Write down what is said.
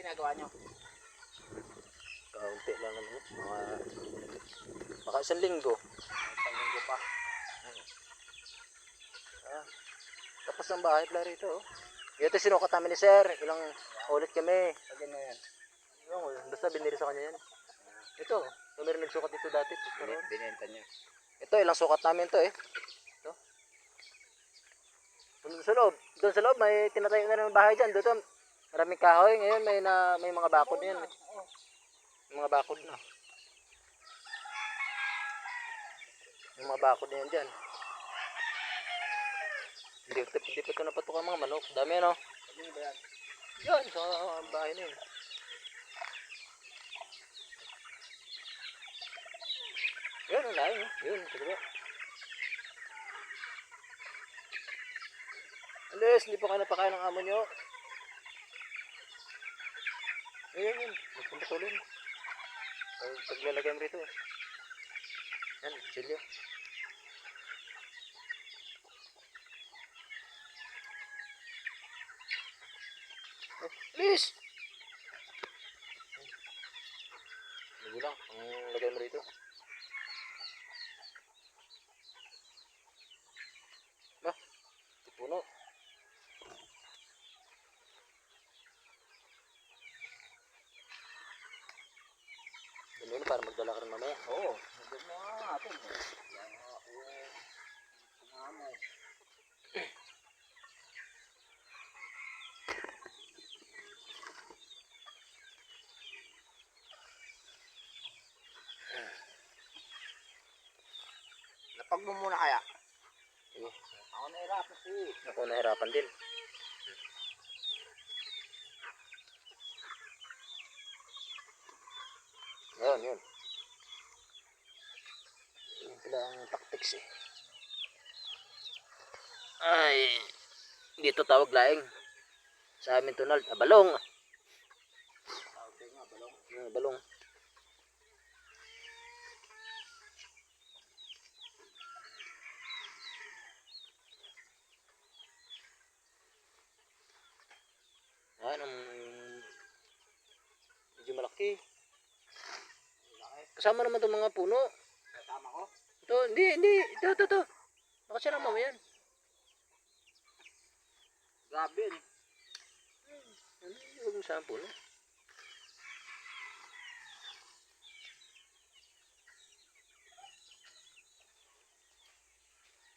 ginagawa nyo? Kaunti lang naman. Baka isang linggo. Isang linggo pa. Tapos ng bahay pala rito. Oh. Ito sinukat namin ni sir. Ilang ulit kami. Pag ano yan? Basta binili sa kanya yan. Ito. Meron nagsukat dito dati. Binenta niya. Ito, ilang sukat namin to eh. Ito. Doon sa loob, may tinatayo na rin bahay dyan. Doon, maraming kahoy. Ngayon, may mga bakod na yan. May mga bakod na. May mga bakod na yan dyan. Hindi pa ito napatok ang mga manok. Dami ano? Ano ba yan? Yan, sa bahay na yun. Yun, ang layo. Yun, kagaba. Alis, hindi pa kayo napakain ng amo nyo. Ayun. Magpunta tuloy. Paglalagay mo rito. Yan, silyo. Alis! Nagulang, ang lagay mo rito. Puno. Ganun para magdala ka rin mamaya. Oo. Magdala mo nga natin. Yan ako. Kumamo. Napag mo muna kaya? Sige. Ako nahirapan siya. Ako nahirapan din. Yun. Yun pala ang tactics eh. Ay, dito tawag laing. Sa amin tunal, balong. Okay nga, balong. Balong. Ang medyo malaki. Kasama naman itong mga puno. Kasama ko? Ito, hindi. Ito. Baka siya lang mamayan. Grabe yun. Huwag mo saan puno.